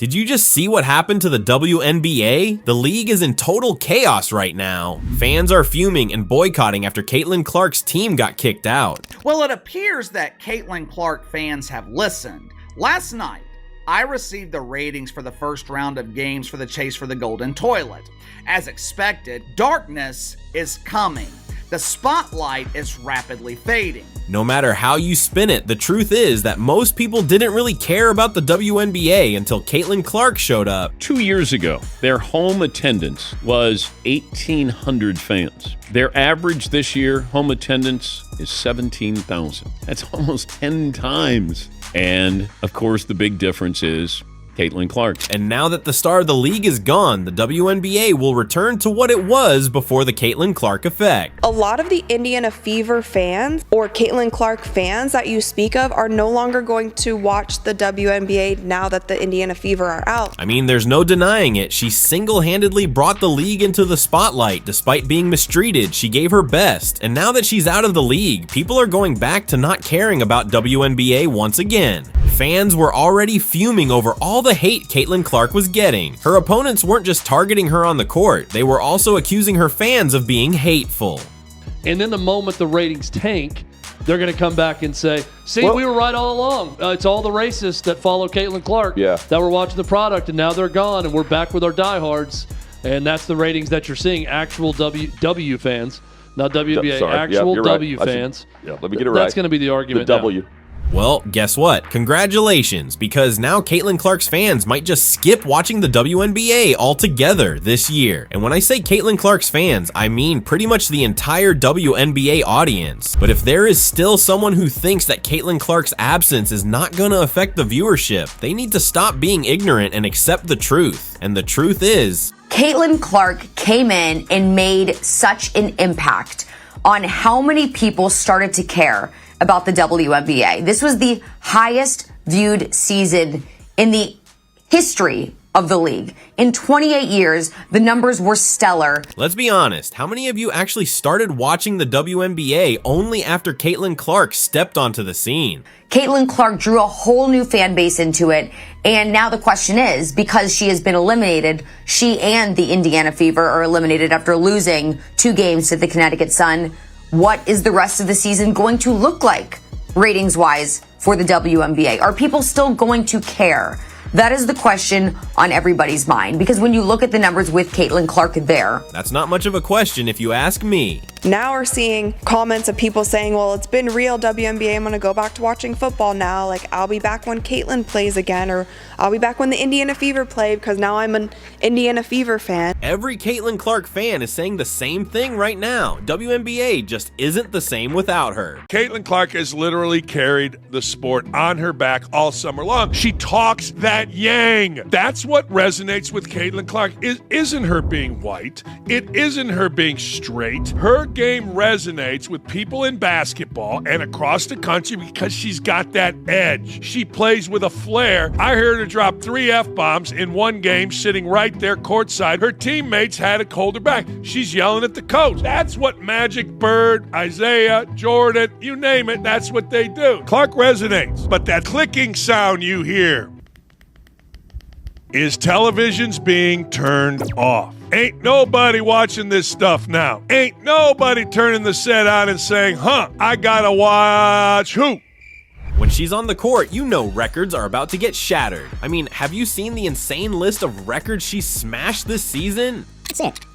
Did you just see what happened to the WNBA? The league is in total chaos right now. Fans are fuming and boycotting after Caitlin Clark's team got kicked out. Well, it appears that Caitlin Clark fans have listened. Last night, I received the ratings for the first round of games for the Chase for the Golden Toilet. As expected, darkness is coming. The spotlight is rapidly fading. No matter how you spin it, the truth is that most people didn't really care about the WNBA until Caitlin Clark showed up. 2 years ago, their home attendance was 1,800 fans. Their average this year, home attendance, is 17,000. That's almost 10 times. And, of course, the big difference is Caitlin Clark. And now that the star of the league is gone, the WNBA will return to what it was before the Caitlin Clark effect. A lot of the Indiana Fever fans or Caitlin Clark fans that you speak of are no longer going to watch the WNBA now that the Indiana Fever are out. I mean, there's no denying it. She single-handedly brought the league into the spotlight. Despite being mistreated, she gave her best. And now that she's out of the league, people are going back to not caring about WNBA once again. Fans were already fuming over all the hate Caitlin Clark was getting. Her opponents weren't just targeting her on the court, they were also accusing her fans of being hateful. And then the moment the ratings tank, they're going to come back and say, see, we were right all along. It's all the racists that follow Caitlin Clark that were watching the product, and now they're gone, and we're back with our diehards. And that's the ratings that you're seeing, actual W fans, not WNBA, actual W fans. Let me get it right. That's going to be the argument The W. now. Well, guess what? Congratulations, because now Caitlin Clark's fans might just skip watching the WNBA altogether this year. And when I say Caitlin Clark's fans, I mean pretty much the entire WNBA audience. But if there is still someone who thinks that Caitlin Clark's absence is not gonna affect the viewership, they need to stop being ignorant and accept the truth. And the truth is, Caitlin Clark came in and made such an impact on how many people started to care about the WNBA. This was the highest viewed season in the history of the league. In 28 years, the numbers were stellar. Let's be honest, how many of you actually started watching the WNBA only after Caitlin Clark stepped onto the scene? Caitlin Clark drew a whole new fan base into it, and now the question is, because she has been eliminated, she and the Indiana Fever are eliminated after losing 2 games to the Connecticut Sun. What is the rest of the season going to look like, ratings-wise, for the WNBA? Are people still going to care? That is the question on everybody's mind, because when you look at the numbers with Caitlin Clark there, that's not much of a question if you ask me. Now we're seeing comments of people saying, well, it's been real, WNBA, I'm going to go back to watching football now. Like, I'll be back when Caitlin plays again, or I'll be back when the Indiana Fever play, because now I'm an Indiana Fever fan. Every Caitlin Clark fan is saying the same thing right now. WNBA just isn't the same without her. Caitlin Clark has literally carried the sport on her back all summer long. She talks that yang. That's what resonates with Caitlin Clark. It isn't her being white. It isn't her being straight. Her game resonates with people in basketball and across the country because she's got that edge. She plays with a flair. I heard her drop 3 F-bombs in one game sitting right there courtside. Her teammates had to hold her back. She's yelling at the coach. That's what Magic, Bird, Isaiah, Jordan, you name it, that's what they do. Clark resonates. But that clicking sound you hear is television's being turned off. Ain't nobody watching this stuff now. Ain't nobody turning the set on and saying, I gotta watch who? When she's on the court, you know records are about to get shattered. I mean, have you seen the insane list of records she smashed this season? That's it.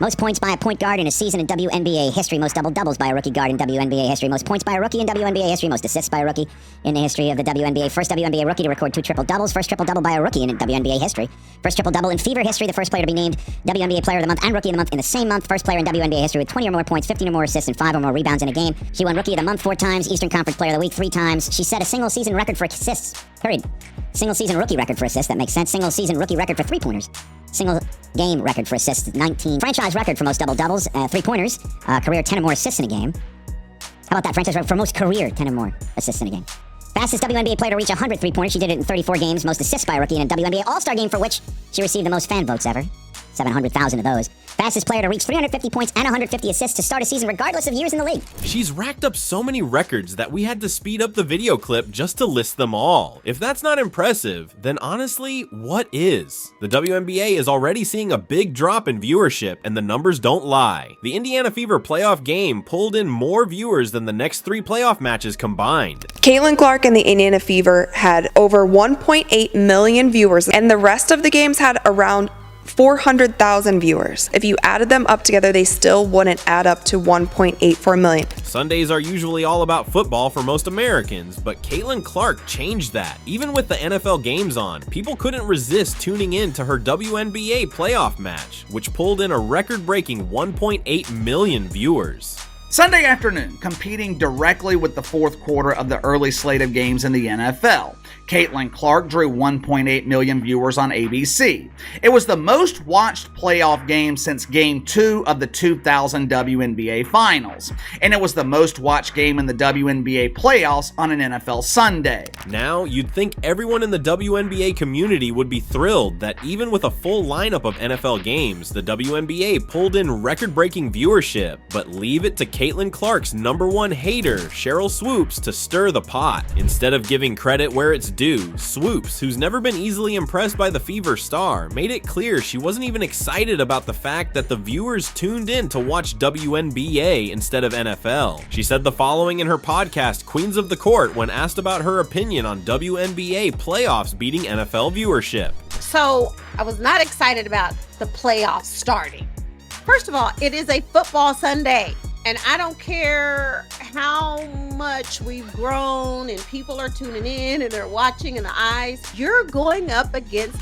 Most points by a point guard in a season in WNBA history. Most double-doubles by a rookie guard in WNBA history. Most points by a rookie in WNBA history. Most assists by a rookie in the history of the WNBA. First WNBA rookie to record 2 triple-doubles. First triple-double by a rookie in WNBA history. First triple-double in Fever history. The first player to be named WNBA Player of the Month and Rookie of the Month in the same month. First player in WNBA history with 20 or more points, 15 or more assists, and 5 or more rebounds in a game. She won Rookie of the Month 4 times. Eastern Conference Player of the Week 3 times. She set a single-season record for assists. Period. Single-season rookie record for assists. That makes sense. Single-season rookie record for 3-pointers. Single game record for assists, 19. Franchise record for most double-doubles, 3-pointers. Career 10 or more assists in a game. How about that? Franchise record for most career 10 or more assists in a game. Fastest WNBA player to reach 100 3-pointers. She did it in 34 games. Most assists by a rookie in a WNBA All-Star game, for which she received the most fan votes ever. 700,000 of those. Fastest player to reach 350 points and 150 assists to start a season regardless of years in the league. She's racked up so many records that we had to speed up the video clip just to list them all. If that's not impressive, then honestly, what is? The WNBA is already seeing a big drop in viewership, and the numbers don't lie. The Indiana Fever playoff game pulled in more viewers than the next 3 playoff matches combined. Caitlin Clark and the Indiana Fever had over 1.8 million viewers, and the rest of the games had around 400,000 viewers. If you added them up together, they still wouldn't add up to 1.84 million. Sundays are usually all about football for most Americans, but Caitlin Clark changed that. Even with the NFL games on, people couldn't resist tuning in to her WNBA playoff match, which pulled in a record-breaking 1.8 million viewers. Sunday afternoon, competing directly with the fourth quarter of the early slate of games in the NFL, Caitlin Clark drew 1.8 million viewers on ABC. It was the most watched playoff game since Game 2 of the 2000 WNBA Finals, and it was the most watched game in the WNBA playoffs on an NFL Sunday. Now, you'd think everyone in the WNBA community would be thrilled that even with a full lineup of NFL games, the WNBA pulled in record-breaking viewership, but leave it to Caitlin Clark's #1 hater, Cheryl Swoops, to stir the pot. Instead of giving credit where it's due, Swoops, who's never been easily impressed by the Fever star, made it clear she wasn't even excited about the fact that the viewers tuned in to watch WNBA instead of NFL. She said the following in her podcast, Queens of the Court, when asked about her opinion on WNBA playoffs beating NFL viewership. So, I was not excited about the playoffs starting. First of all, it is a football Sunday. And I don't care how much we've grown and people are tuning in and they're watching in the eyes. You're going up against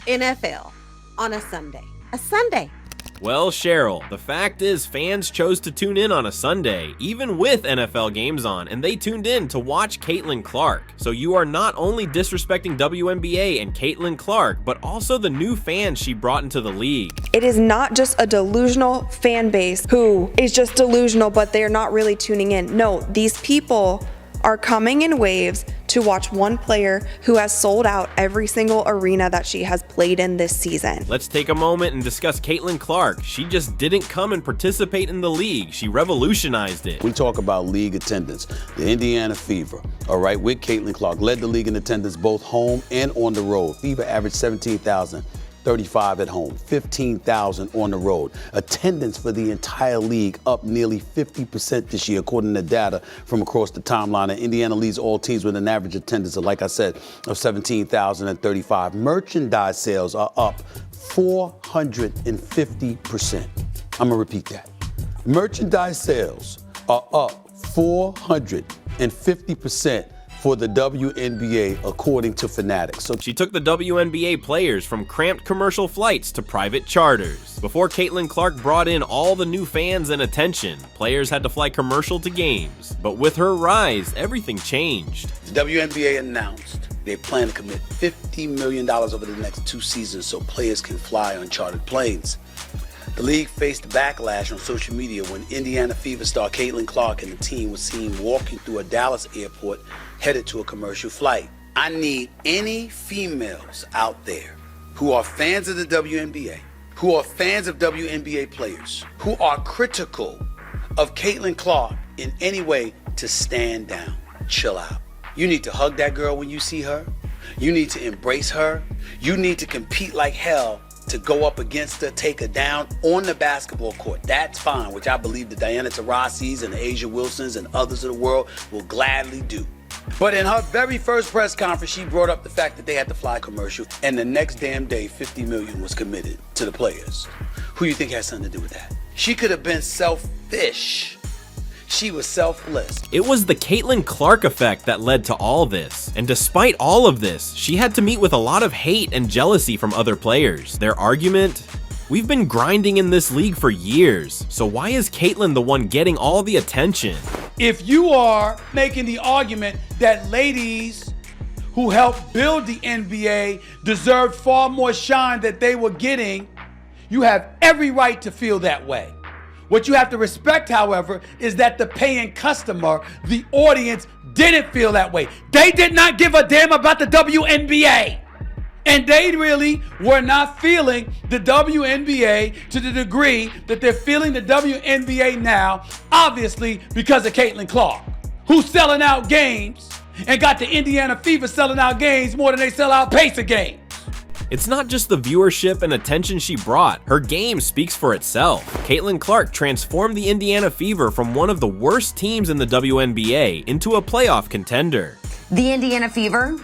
NFL on a Sunday. A Sunday. Well, Cheryl, the fact is fans chose to tune in on a Sunday, even with NFL games on, and they tuned in to watch Caitlin Clark. So you are not only disrespecting WNBA and Caitlin Clark, but also the new fans she brought into the league. It is not just a delusional fan base who is just delusional, but they're not really tuning in. No, these people are coming in waves to watch one player who has sold out every single arena that she has played in this season. Let's take a moment and discuss Caitlin Clark. She just didn't come and participate in the league. She revolutionized it. We talk about league attendance. The Indiana Fever, all right, with Caitlin Clark, led the league in attendance both home and on the road. Fever averaged 17,035 at home, 15,000 on the road. Attendance for the entire league up nearly 50% this year, according to data from across the timeline. And Indiana leads all teams with an average attendance of, like I said, of 17,035. Merchandise sales are up 450%. I'm gonna repeat that. Merchandise sales are up 450% for the WNBA, according to Fanatics. So she took the WNBA players from cramped commercial flights to private charters. Before Caitlin Clark brought in all the new fans and attention, players had to fly commercial to games. But with her rise, everything changed. The WNBA announced they plan to commit $50 million over the next 2 seasons so players can fly on chartered planes. The league faced backlash on social media when Indiana Fever star Caitlin Clark and the team was seen walking through a Dallas airport headed to a commercial flight. I need any females out there who are fans of the WNBA, who are fans of WNBA players, who are critical of Caitlin Clark in any way to stand down, chill out. You need to hug that girl when you see her. You need to embrace her. You need to compete like hell to go up against her, take her down on the basketball court. That's fine, which I believe the Diana Taurasi's and the Asia Wilsons and others of the world will gladly do. But in her very first press conference, she brought up the fact that they had to fly commercial, and the next damn day, $50 million was committed to the players. Who do you think has something to do with that? She could have been selfish. She was selfless. It was the Caitlin Clark effect that led to all this. And despite all of this, she had to meet with a lot of hate and jealousy from other players. Their argument? We've been grinding in this league for years, so why is Caitlin the one getting all the attention? If you are making the argument that ladies who helped build the NBA deserved far more shine that they were getting, you have every right to feel that way. What you have to respect, however, is that the paying customer, the audience, didn't feel that way. They did not give a damn about the WNBA. And they really were not feeling the WNBA to the degree that they're feeling the WNBA now, obviously because of Caitlin Clark, who's selling out games and got the Indiana Fever selling out games more than they sell out Pacer games. It's not just the viewership and attention she brought. Her game speaks for itself. Caitlin Clark transformed the Indiana Fever from one of the worst teams in the WNBA into a playoff contender. The Indiana Fever,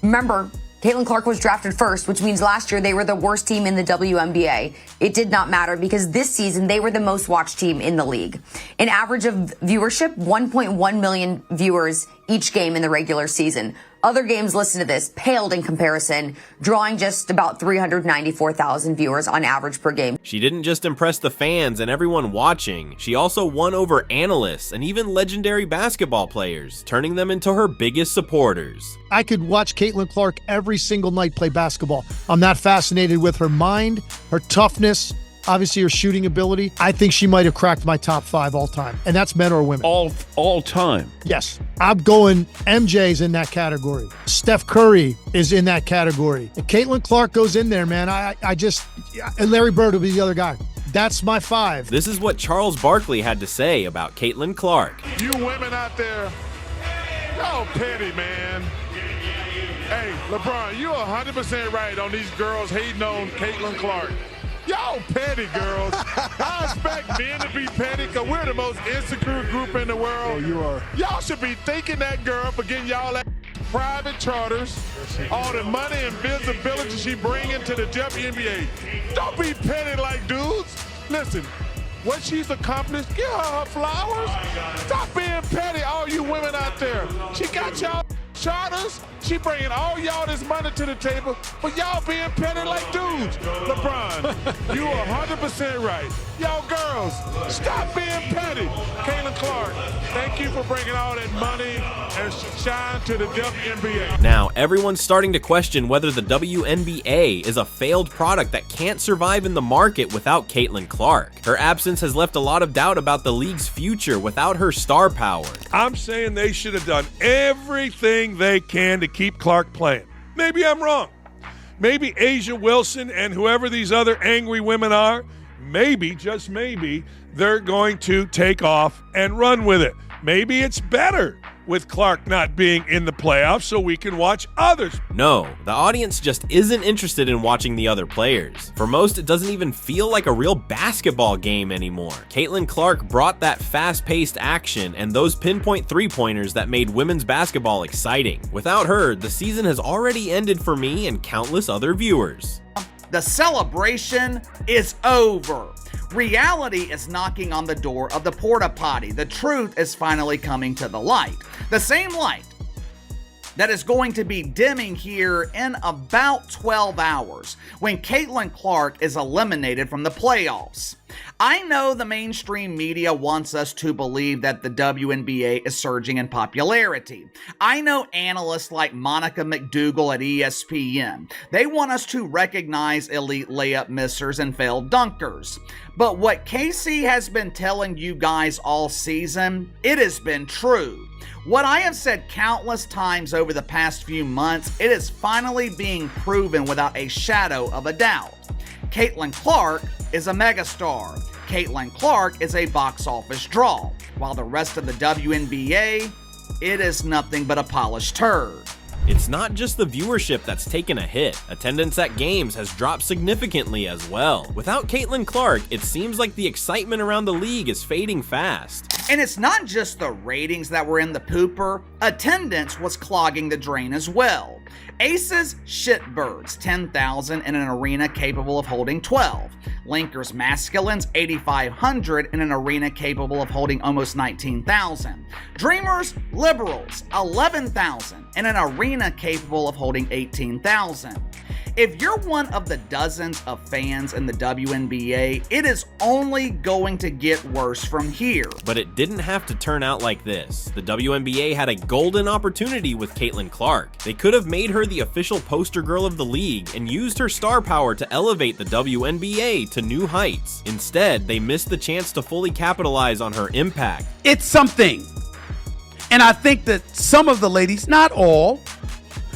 remember, Caitlin Clark was drafted first, which means last year they were the worst team in the WNBA. It did not matter because this season they were the most watched team in the league. An average of viewership, 1.1 million viewers each game in the regular season. Other games, listen to this, paled in comparison, drawing just about 394,000 viewers on average per game. She didn't just impress the fans and everyone watching, she also won over analysts and even legendary basketball players, turning them into her biggest supporters. I could watch Caitlin Clark every single night play basketball. I'm that fascinated with her mind, her toughness, obviously her shooting ability. I think she might have cracked my top 5 all time, and that's men or women. All time? Yes. I'm going MJ's in that category. Steph Curry is in that category. If Caitlin Clark goes in there, man, and Larry Bird will be the other guy. That's my 5. This is what Charles Barkley had to say about Caitlin Clark. You women out there, y'all petty, man. Hey, LeBron, you're 100% right on these girls hating on Caitlin Clark. Y'all petty, girls. I expect men to be petty because we're the most insecure group in the world. Oh, you are. Y'all should be thanking that girl for getting y'all that private charters, all the money and visibility she bringing to the WNBA. Don't be petty like dudes. Listen, what she's accomplished, give her flowers. Stop being petty, all you women out there. She got y'all charters. She bringing all y'all this money to the table, but y'all being petty like dudes. LeBron, you are 100% right. Y'all girls, stop being petty. Caitlin Clark, thank you for bringing all that money and shine to the WNBA. Now, everyone's starting to question whether the WNBA is a failed product that can't survive in the market without Caitlin Clark. Her absence has left a lot of doubt about the league's future without her star power. I'm saying they should have done everything they can to keep Clark playing. Maybe I'm wrong. Maybe Asia Wilson and whoever these other angry women are, maybe, just maybe, they're going to take off and run with it. Maybe it's better with Clark not being in the playoffs so we can watch others. No, the audience just isn't interested in watching the other players. For most, it doesn't even feel like a real basketball game anymore. Caitlin Clark brought that fast-paced action and those pinpoint three-pointers that made women's basketball exciting. Without her, the season has already ended for me and countless other viewers. The celebration is over. Reality is knocking on the door of the porta potty. The truth is finally coming to the light. The same light that is going to be dimming here in about 12 hours when Caitlin Clark is eliminated from the playoffs. I know the mainstream media wants us to believe that the WNBA is surging in popularity. I know analysts like Monica McDougal at ESPN. They want us to recognize elite layup missers and failed dunkers. But what Casey has been telling you guys all season, it has been true. What I have said countless times over the past few months, it is finally being proven without a shadow of a doubt. Caitlin Clark is a megastar. Caitlin Clark is a box office draw, while the rest of the WNBA, it is nothing but a polished turd. It's not just the viewership that's taken a hit. Attendance at games has dropped significantly as well. Without Caitlin Clark, it seems like the excitement around the league is fading fast. And it's not just the ratings that were in the pooper, attendance was clogging the drain as well. Aces shitbirds, 10,000 in an arena capable of holding 12. Linkers masculines, 8,500 in an arena capable of holding almost 19,000. Dreamers liberals, 11,000 in an arena capable of holding 18,000. If you're one of the dozens of fans in the WNBA, it is only going to get worse from here. But it didn't have to turn out like this. The WNBA had a golden opportunity with Caitlin Clark. They could have made her the official poster girl of the league and used her star power to elevate the WNBA to new heights. Instead, they missed the chance to fully capitalize on her impact. It's something. And I think that some of the ladies, not all,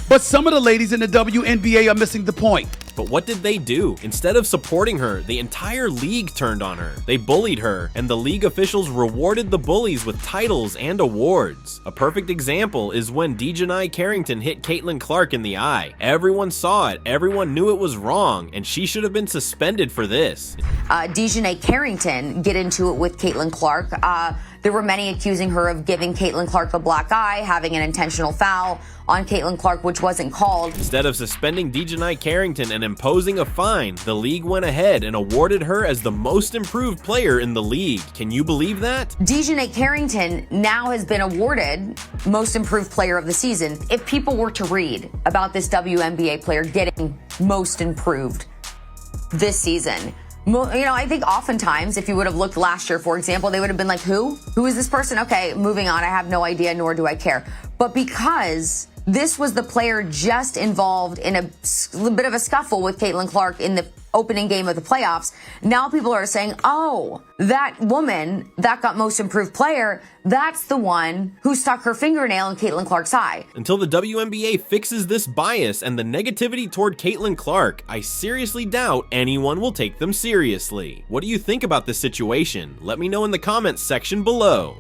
But some of the ladies in the WNBA are missing the point. But what did they do? Instead of supporting her, the entire league turned on her. They bullied her, and the league officials rewarded the bullies with titles and awards. A perfect example is when Dejanai Carrington hit Caitlin Clark in the eye. Everyone saw it, everyone knew it was wrong, and she should have been suspended for this. Dejanai Carrington get into it with Caitlin Clark. There were many accusing her of giving Caitlin Clark a black eye, having an intentional foul on Caitlin Clark, which wasn't called. Instead of suspending Dejanai Carrington and imposing a fine, the league went ahead and awarded her as the most improved player in the league. Can you believe that? Dejanai Carrington now has been awarded most improved player of the season. If people were to read about this WNBA player getting most improved this season, I think oftentimes if you would have looked last year, for example, they would have been like, who? Who is this person? Okay, moving on. I have no idea, nor do I care. But because this was the player just involved in a bit of a scuffle with Caitlin Clark in the opening game of the playoffs, now people are saying, oh, that woman that got most improved player, that's the one who stuck her fingernail in Caitlin Clark's eye. Until the WNBA fixes this bias and the negativity toward Caitlin Clark, I seriously doubt anyone will take them seriously. What do you think about this situation? Let me know in the comments section below.